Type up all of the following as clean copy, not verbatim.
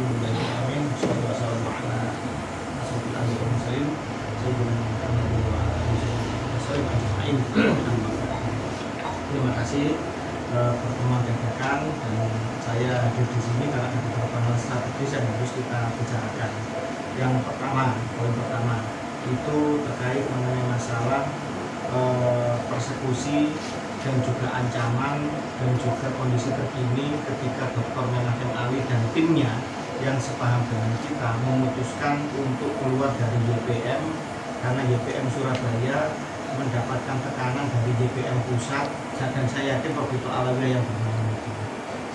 Alhamdulillahirrahmanirrahim. Wassalamualaikum warahmatullahi wabarakatuh. Terima kasih pertemuan dadakan, dan saya hadir di sini karena ada beberapa hal strategis yang harus kita bicarakan. Yang pertama, poin pertama itu terkait mengenai masalah persekusi dan juga ancaman dan juga kondisi terkini ketika Dr. Menachem Ali dan timnya yang sepaham dengan kita memutuskan untuk keluar dari YPM karena YPM Surabaya mendapatkan tekanan dari YPM Pusat, dan saya yakin Profesor Alawiyah yang bermain itu,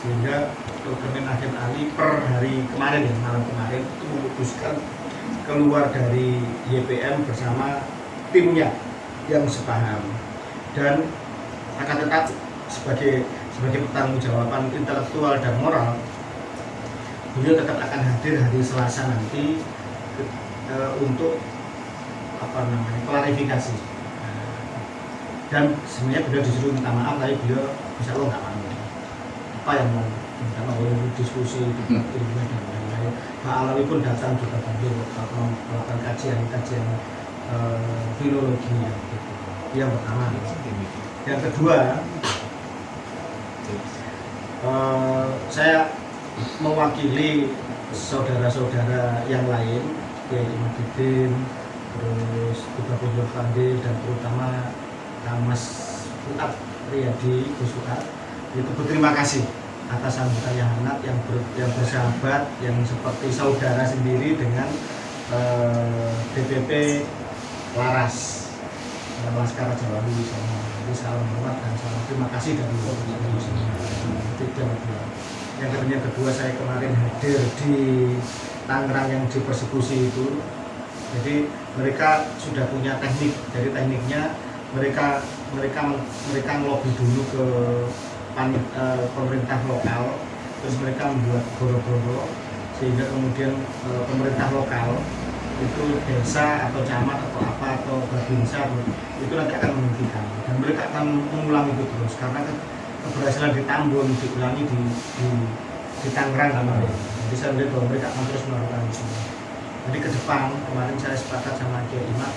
sehingga Dr. Menachem Ali per hari kemarin, malam kemarin itu memutuskan keluar dari YPM bersama timnya yang sepaham. Dan akan tetap sebagai pertanggungjawaban intelektual dan moral, beliau tetap akan hadir hari Selasa nanti untuk klarifikasi. Dan sebenarnya beliau disuruh minta maaf, tapi beliau insya Allah nggak mau. Apa yang mau minta maaf, diskusi, ilmunya dan lain-lain. Pak Alawi pun datang juga hadir melakukan kajian filologinya. Gitu. Yang pertama. Yang kedua, saya mewakili saudara-saudara yang lain, yaitu Madidin, terus Ibu Fadil, dan terutama Mas Fuad Riyadi, Gus Fuad. Itu berterima kasih atas sambutan yang hangat, yang bersahabat, yang seperti saudara sendiri dengan DPP Laras, Laskar Jawawi, salam hormat dan salam terima kasih dari yang kedua, saya kemarin hadir di Tangerang yang dipersekusi itu. Jadi mereka sudah punya teknik, jadi tekniknya mereka ngelobi dulu ke pemerintah lokal, terus mereka membuat boro-boro sehingga kemudian pemerintah lokal itu desa atau camat atau apa atau babinsa itu nanti akan menghentikan, dan mereka akan mengulang itu terus karena keberhasilan di Tambun diulangi di Tangerang kemarin. Jadi saya melihat bahwa mereka akan terus melakukan itu. Jadi ke depan kemarin saya sepakat sama Kiai Imad,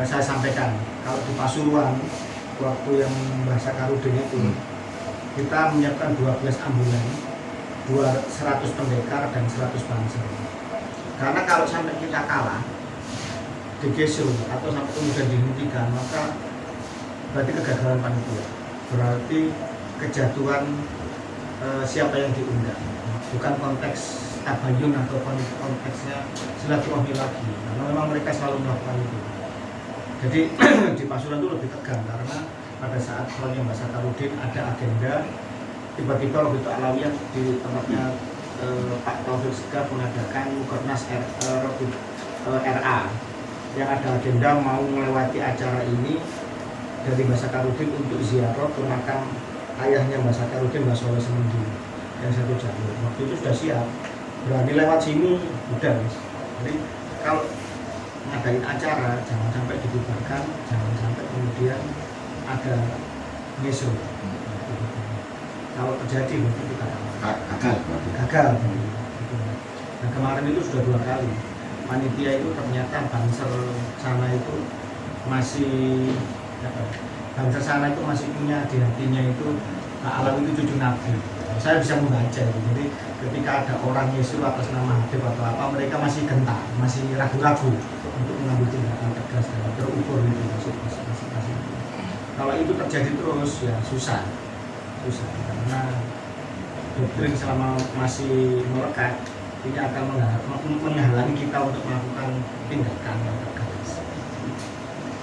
saya sampaikan kalau di Pasuruan waktu yang bahasa Karudin itu kita menyiapkan 12 ambulan, 100 pendekar dan 100 banser. Karena kalau sampai kita kalah di Gesur atau sampai kemudian dihentikan, maka berarti kegagalan panitia, berarti kejatuhan siapa yang diundang, bukan konteks tabayun atau konteksnya silaturahmi lagi, karena memang mereka selalu melakukan itu. Jadi di Pasuruan itu lebih tegang karena pada saat soalnya Mbak Sakarudin ada agenda, tiba-tiba waktu itu Alawiyah di tempatnya Pak Taufik Segaf mengadakan Mukernas RA yang ada agenda mau melewati acara ini dari Mbak Sakarudin untuk ziarah ke makam ayahnya Mbak Sakarudin, Mbak Soleh Semendi yang satu jalur. Waktu itu sudah siap, berani lewat sini udah. Jadi kalau ngadain acara jangan sampai dibubarkan, jangan sampai kemudian ada ngesul. Kalau terjadi berarti kita gagal. Nah kemarin itu sudah 2 kali panitia itu ternyata banser sana itu masih punya di hatinya itu Pak Alawi itu cucu Nabi. Saya bisa membaca itu. Jadi ketika ada orang Yesus atas nama Habib atau apa, mereka masih gentar, masih ragu-ragu untuk mengambil tindakan tegas dan terukur itu masih. Kalau itu terjadi terus ya susah karena doktrin selama masih melekat ini akan menghalangi kita untuk melakukan tindakan yang tegas.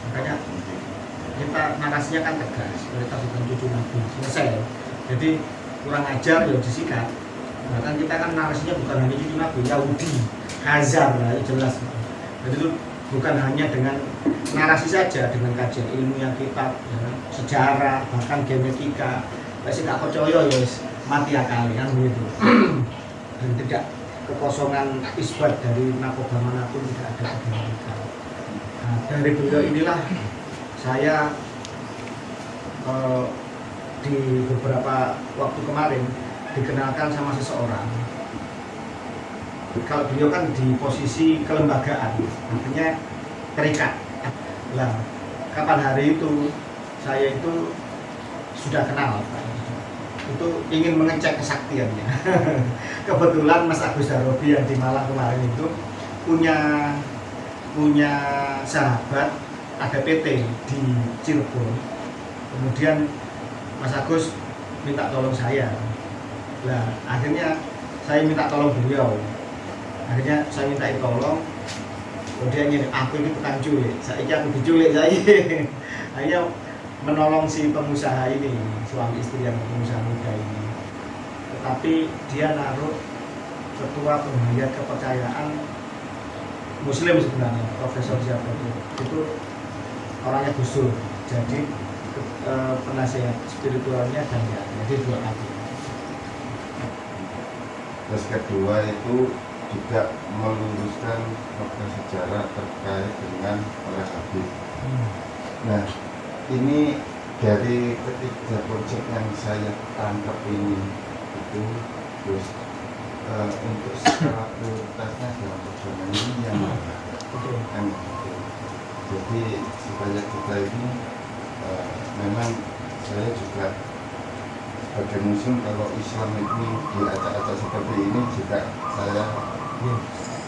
Makanya kita narasinya kan tegas, mereka bukan cucu Nabi, selesai. Jadi kurang ajar ya disikat. Bahkan kita kan narasinya bukan hanya cucu Nabi, Yahudi, Hazar lah, jelas. Jadi itu bukan hanya dengan narasi saja, dengan kajian ilmu yang kita sejarah, bahkan genetika. Pasti tak percaya ya mati akal kan begitu. Dan tidak kekosongan isbat dari narkoba manapun tidak ada genetika. Nah, dari beliau inilah saya di beberapa waktu kemarin dikenalkan sama seseorang Kalau beliau kan di posisi kelembagaan, artinya terikat. Nah, kapan hari itu saya itu sudah kenal, itu ingin mengecek kesaktiannya. Kebetulan Mas Agus Darobi yang di Malang kemarin itu punya sahabat ada PT di Cirebon. Kemudian Mas Agus minta tolong saya. Nah, akhirnya saya minta tolong beliau. Akhirnya saya minta tolong. Kemudian ini aku ini tukang culik. Aku diculik saya. Akhirnya menolong si pengusaha ini, suami istri yang pengusaha muda ini. Tetapi dia naruh ketua penghayat kepercayaan Muslim sebenarnya, Profesor siapa itu orangnya Gus Dur. Jadi penasihat spiritualnya dan ya, jadi dua kali. Terus kedua itu juga meluruskan fakta sejarah terkait dengan para habib. Nah, ini dari ketiga proyek yang saya tangkap ini itu terus untuk skala prioritasnya dalam perjuangan ini yang mana? Jadi supaya kita ini memang saya juga sebagai muslim, kalau Islam ini diacak-acak seperti ini juga saya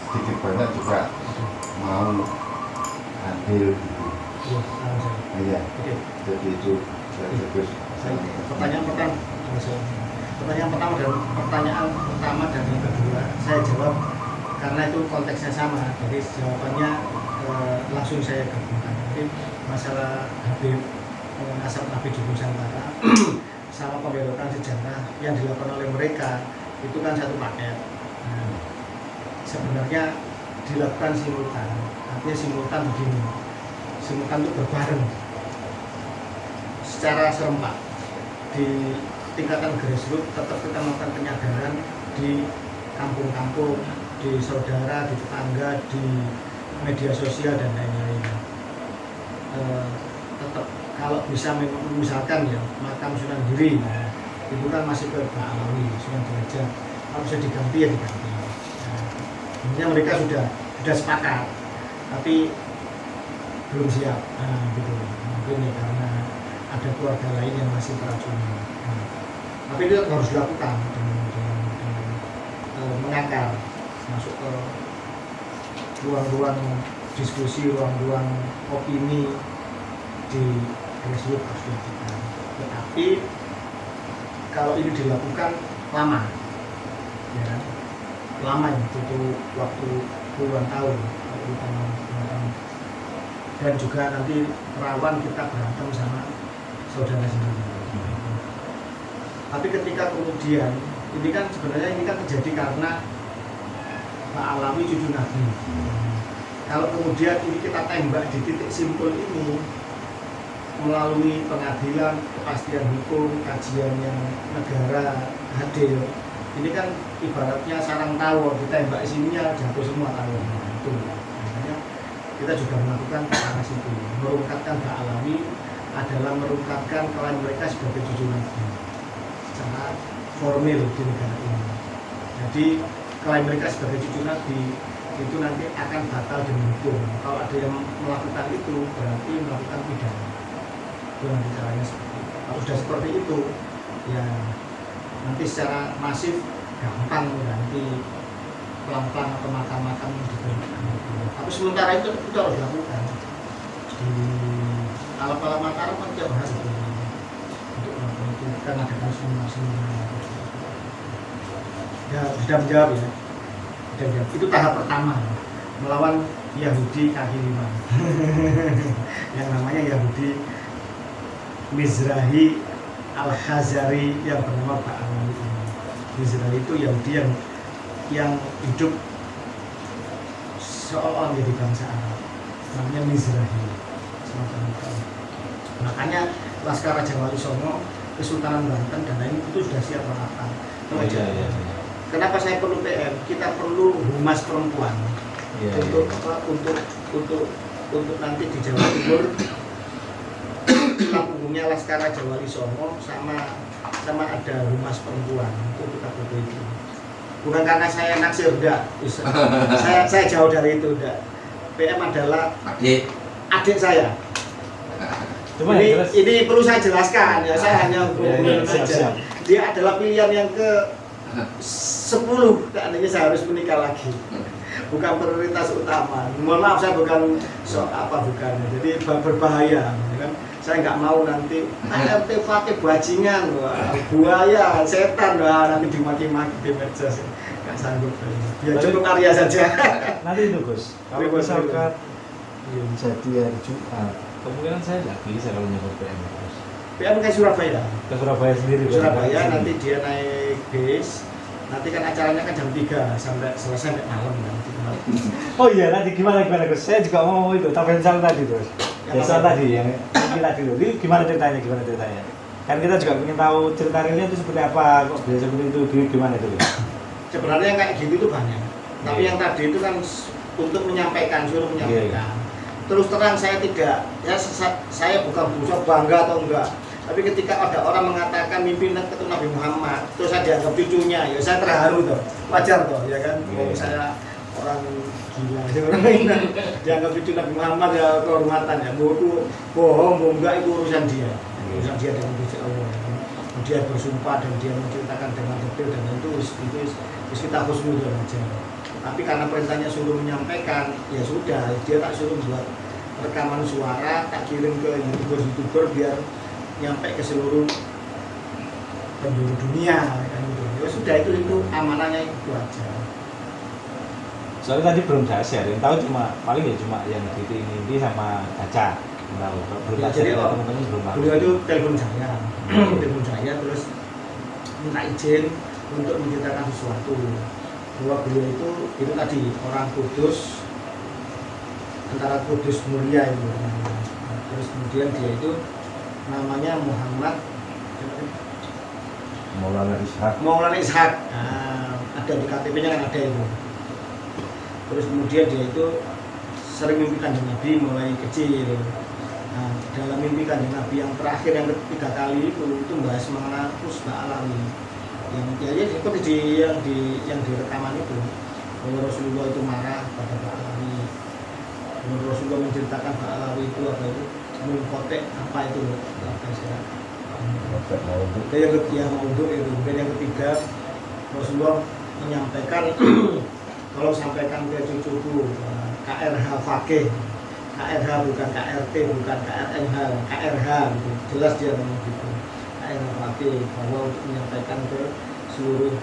sedikit banyak juga mau andil gitu. Iya. Jadi itu saya terus. Pertanyaan pertama dan pertanyaan pertama dan yang kedua saya jawab karena itu konteksnya sama. Jadi jawabannya langsung saya gabungkan. Jadi masalah Habib Asap Nabi di Nusantara sama pembelokan sejarah yang dilakukan oleh mereka itu kan satu paket. Nah, sebenarnya dilakukan simultan. Artinya simultan begini. Simultan itu berbareng secara serempak di tingkatan grassroots. Tetap kita melakukan penyadaran di kampung-kampung, di saudara, di tetangga, di media sosial dan lain-lain. Tetap kalau bisa misalkan ya makam Sunan Giri, nah, itu kan masih ke Pak Alawi, Sunan Derajat, kalau bisa diganti ya diganti. Nah, mereka sudah sepakat, tapi belum siap. Nah, gitu. Mungkin ya karena ada keluarga lain yang masih keracunan. Nah, tapi itu harus dilakukan dengan mengakar, masuk ke ruang-ruang diskusi, ruang-ruang opini di grassroots harus dilakukan. Tetapi kalau ini dilakukan lama, ya, lama ya, butuh waktu puluhan tahun, dan juga nanti rawan kita berantem sama saudara sendiri. Tapi ketika kemudian ini kan sebenarnya ini kan terjadi karena Pak Alawi cucu Nabi. Kalau kemudian ini kita tembak di titik simpul ini melalui pengadilan, kepastian hukum, kajian yang negara hadir, ini kan ibaratnya sarang tawon, ditembak sininya jatuh semua tawon. Nah, itu makanya kita juga melakukan ke arah situ, merungkatkan Pak Alawi adalah merungkatkan klaim mereka sebagai cucu Nabi secara formil di negara ini. Jadi klaim mereka sebagai cucu Nabi itu nanti akan batal demi hukum. Kalau ada yang melakukan itu berarti melakukan pidana. Itu nanti caranya seperti itu. Kalau sudah seperti itu, ya nanti secara masif gampang nanti pelan-pelan atau makam-makam yang diberikan. Tapi sementara itu harus dilakukan di alam-alam Mataram kan tiap hari untuk melakukan itu kan ada kasus. Ya sudah menjawab ya. Itu tahap pertama melawan Yahudi kaki lima yang namanya Yahudi Mizrahi Al-Khazari yang bernama Pak Alawi. Mizrahi itu Yahudi yang hidup seolah menjadi bangsa Arab, namanya Mizrahi. Makanya Laskar Raja Wali Songo, Kesultanan Banten dan lain itu sudah siap melakukan. Kenapa saya perlu PM? Kita perlu humas perempuan untuk nanti di Jawa Timur punggungnya Laskar Raja Wali Songo sama ada humas perempuan itu kita butuh itu. Bukan karena saya naksir, enggak. Saya jauh dari itu, enggak. PM adalah adik saya. Cuma ini perlu saya jelaskan ya, saya hanya hubungan saja. Dia adalah pilihan yang ke 10, seandainya saya harus menikah lagi. Bukan prioritas utama. Mohon maaf, saya bukan bukan. Jadi berbahaya, ya kan? Saya nggak mau nanti RT pakai bajingan, buaya, setan, nanti dimaki-maki di medsos. Nggak sanggup. Ya cukup karya saja. Nanti itu Gus, kalau misalkan jadi hari Jumat, kemungkinan saya nggak bisa kalau nyebut PM terus. PM ke Surabaya. Ke Surabaya sendiri. Surabaya nanti dia naik bis. Nanti kan acaranya kan jam 3 sampai selesai sampai malam kan. Oh iya, nanti gimana Gus? Saya juga mau itu, Tapensal tadi terus. Desa tadi yang tadi dulu. Ini gimana ceritanya? Kan kita juga ingin tahu cerita realnya itu seperti apa, kok bisa seperti itu, gimana itu? Sebenarnya yang kayak gitu itu banyak. Tapi yang tadi itu kan untuk menyampaikan, suruh menyampaikan. Terus terang saya tidak, ya saya bukan berusaha bangga atau enggak. Tapi ketika ada orang mengatakan mimpi ketemu Nabi Muhammad, terus saya dianggap cucunya, ya saya terharu toh, wajar toh, ya kan? Kalau saya orang gila, orang lain dianggap cucu Nabi Muhammad ya kehormatan ya. Bohong, enggak itu urusan dia dengan Gusti Allah. Dia bersumpah dan dia menceritakan dengan detail dan itu kita husnuzon aja. Tapi karena perintahnya suruh menyampaikan, ya sudah, dia tak suruh buat rekaman suara, tak kirim ke youtuber biar nyampe ke seluruh penjuru dunia kan gitu. Ya sudah itu amanahnya itu aja. Soalnya tadi belum saya share, yang tahu paling yang gitu ini sama Caca. Tahu, belum Ya, jadi teman-teman belum tahu. beliau itu telepon saya terus minta izin untuk menceritakan sesuatu. Bahwa beliau itu tadi orang Kudus, antara Kudus mulia itu. Terus kemudian dia itu namanya Muhammad Maulana Ishak. Ada di KTP-nya kan ada itu. Terus kemudian dia itu sering mimpi Kanjeng Nabi mulai kecil. Nah, dalam mimpi Kanjeng Nabi yang terakhir yang ketiga kali itu bahas mengenai Kusba Alawi. Yang seperti yang di rekaman itu, bahwa Rasulullah itu marah pada Pak Alawi. Rasulullah menceritakan Pak Alawi itu apa itu? Mengkotek apa itu apa istilah yang ketiga maudhu itu. Kemudian yang ketiga Rasulullah menyampaikan kalau sampaikan ke cucuku KRH Fakih, KRH bukan KRT bukan KRNH, KRH gitu. Jelas dia ngomong gitu, KRH Fakih, bahwa untuk menyampaikan ke seluruh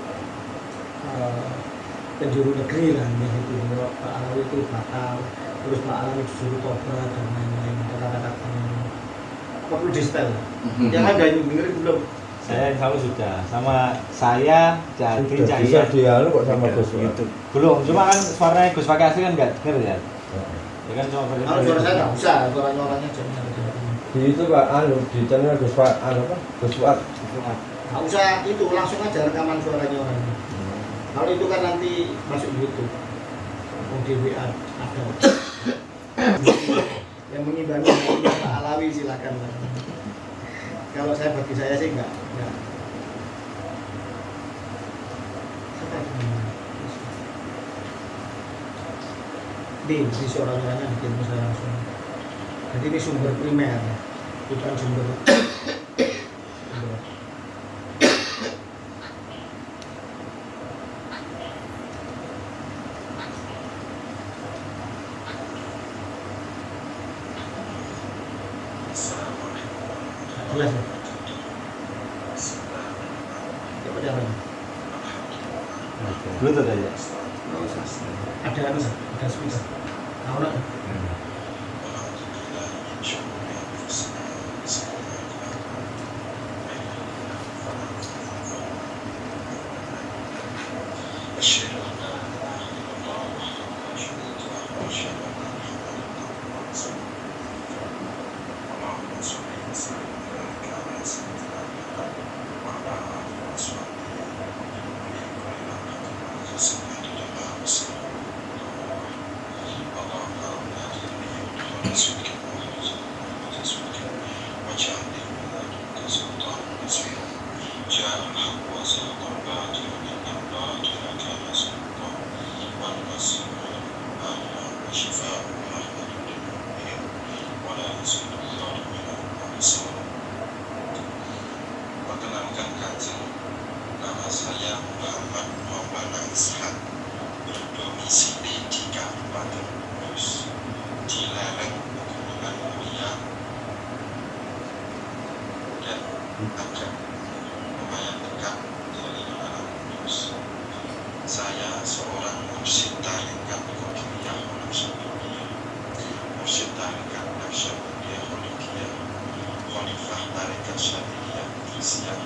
penjuru negeri lah gitu. Bahwa Pak Alawi itu batal, terus Pak Alawi disuruh tobat dan lain-lain, kata-kata apa perlu di setel? Yang ada yang denger belum? Saya insya Allah sudah, sama saya jadi bisa dialog kok sama Gus gitu. Belum, cuma kan suaranya Gus pakai asli kan nggak denger ya. Ya kan cuma kalau suara saya nggak usah, suaranya orangnya jangan. di itu Pak di channel Gus Fuad Gus Fuad Nggak usah itu, langsung aja rekaman suaranya orangnya. Kalau itu kan nanti masuk YouTube, mau di WA ada. Yang mengimbangi Pak Alawi silakan. Kalau bagi saya sih enggak. Di suara-suaranya dikirim saya langsung. Jadi ini sumber primer, bukan sumber. Jelas ya? Siapa caranya? Bluetooth aja. Ada speaker. Tahu nggak? Perkenalkan Kanjeng, nama saya Muhammad Maulana Ishak, berdomisili di Kabupaten Kudus, di lereng Pegunungan Muria, dan agak lumayan dekat dari Menara Kudus. Saya seorang mursyid tarekat Qadiriyah Naqsyabandiyah, mursyid tarekat Naqsyabandiyah Khalidiyah, khalifah tarekat Syadiliyah Idrisiyah,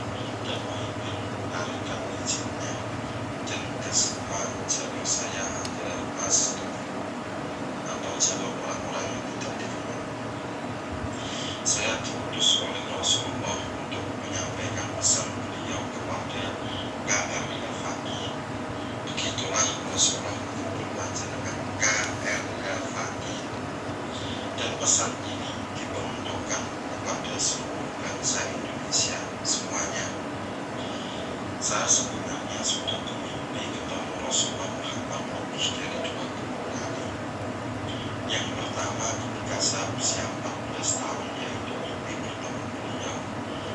dan pemimpin tarekat Hijriyah. Dan kesemua jalur saya adalah Masduk atau jalur orang-orang yang tidak dikenal. Saya diutus oleh Rasulullah untuk menyampaikan pesan beliau kepada KR Al-Faqih. Begitulah Rasulullah menyebut panjenengan KR Al-Faqih, dan pesan ini diperuntukkan kepada seluruh bangsa Indonesia semuanya. Saya sebenarnya sudah bermimpi ketemu Rasulullah Muhammad lebih dari 20 kali. Yang pertama ketika saya usia 14 tahun, yaitu mimpi bertemu beliau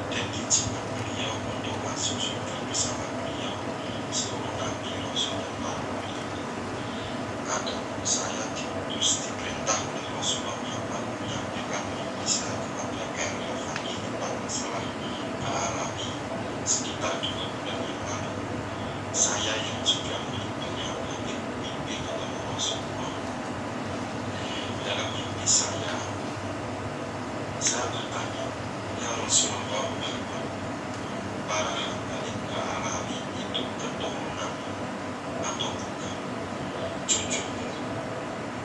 dan dijemput beliau untuk masuk surga bersama beliau, seluruh nabi, rasul, dan para wali. Adapun saya diperintah oleh Rasulullah Muhammad menyampaikan mimpi saya kepada KR Al-Faqih tentang masalah Al-Alawi sekitar 2 bulan yang lalu. Saya yang juga punya mimpi ketemu Rasulullah. Dalam mimpi saya bertanya, ya Rasulullah Muhammad, para hambalik Al-Alawi itu keturunan atau bukan, cucumu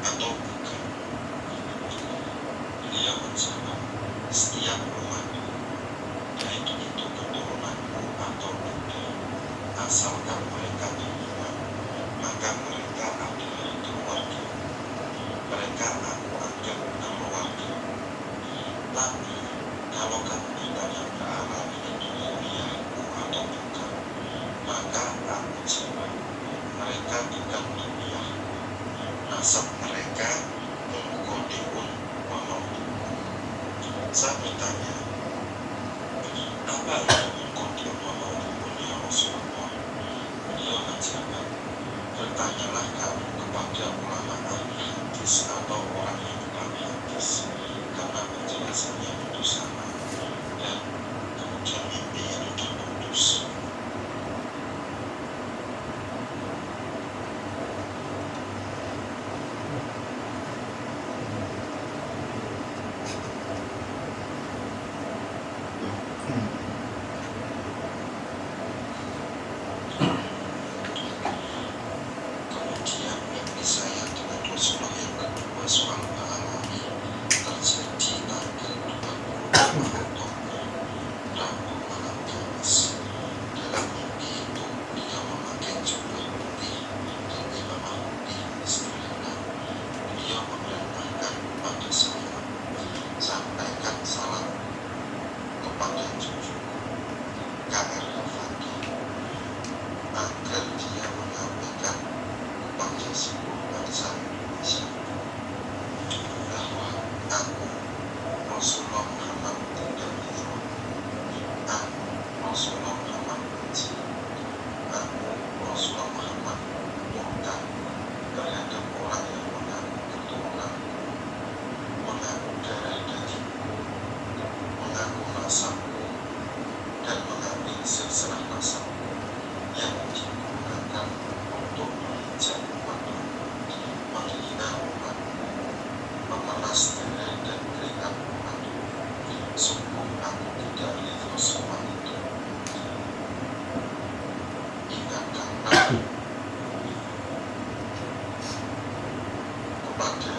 atau bukan? Beliau menjawab, setiap umatku, baik itu keturunanku atau bukan, asalkan mereka beriman, maka mereka adalah keluarga. Mereka aku anggap keluarga. Tapi kalau kamu ditanya ke Alawi itu muliaku atau bukan, maka aku jawab, mereka bukan muliaku. Nasab mereka mengkodiun wamaudun. Saya bertanya, apa itu mengkodiun wamaudun ya Rasulullah? Beliau menjawab, bertanyalah kamu kepada ulama ahli hadis atau orang yang ahli hadis, karena penjelasannya itu sama. Dan kemudian mimpi itu diputus. Kemudian mimpi saya dengan Rasulullah yang kedua soal Al-Alawi terjadi tanggal 22 Oktober, Rabu malam Kamis. Dalam mimpi itu dia memakai jubah putih dan imamah putih sederhana. Beliau memerintahkan kepada saya, sampaikan salam kepada cucuku KR Al-Faqih agar dia menyampaikan kepada seluruh bangsa Indonesia bahwa aku Rasulullah Muhammad tidak hijrah, aku Rasulullah Muhammad benci, aku Rasulullah Muhammad murka terhadap orang yang mengaku keturunanku, mengaku darah dagingku, mengaku nasabku, dan mengambil silsilah nasabku yang digunakan untuk menghijab umatku, menghina umatku, memeras darah dan keringat umatku. Sungguh aku tidak ridho semua itu. Ingatkanlah kepada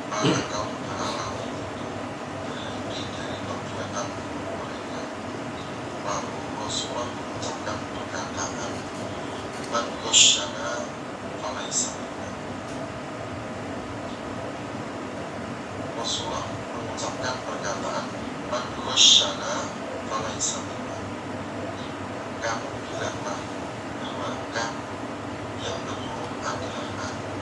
para kaum Alawi itu berhenti dari perbuatan mereka. Lalu Rasulullah mengucapkan perkataan, man ghasyana falaysa minna. Rasulullah mengucapkan perkataan, man ghasyana falaysa minna. Kamu bilanglah bahwa kamu yang menyuruh adalah aku,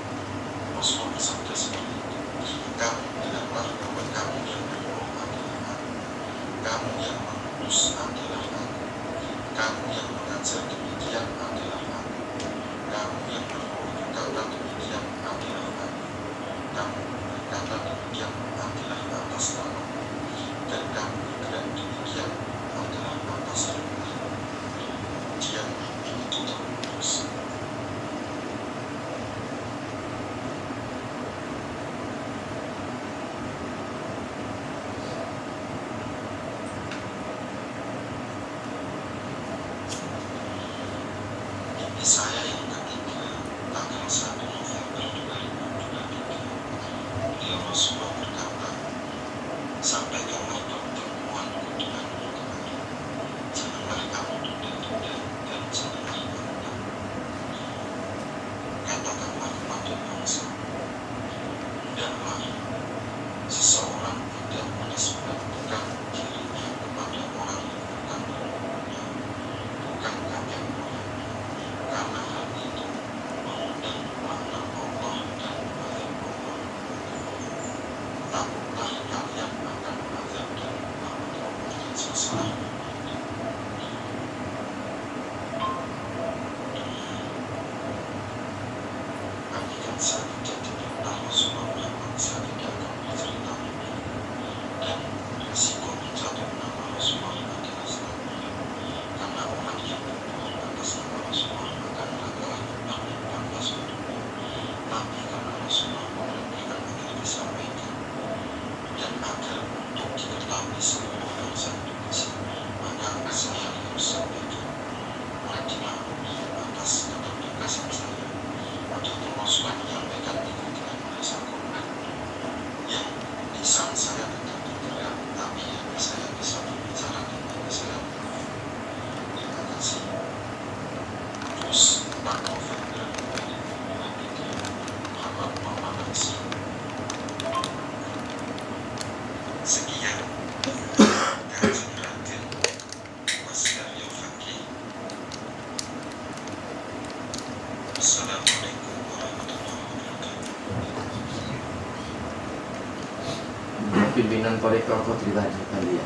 Tapi kan saya tidak diberitahu semua nama, saya tidak akan menceritakan. Dan resiko mencatut nama Rasulullah adalah selanjutnya. Karena orang yang berbohong atas nama Rasulullah akan adalah tentang Rasulullah. Tapi karena Rasulullah memberikan agar disampaikan dan agar untuk diketahui seluruh bangsa Indonesia, maka saya harus sampaikan. Dimaklumi atas keterbatasan saya untuk terus menyampaikan itu dengan bahasa Quran yang lisan saya tetap bergerak, tapi yang saya bisa berbicara dengan saya. Terima kasih. Terus Pak November 2023 Muhammad Muhammad sekian kajian rutin Mas Daryo Fakih. Assalamualaikum warahmatullahi wabarakatuh. Pimpinan Toriko Kodri Wajib Bali.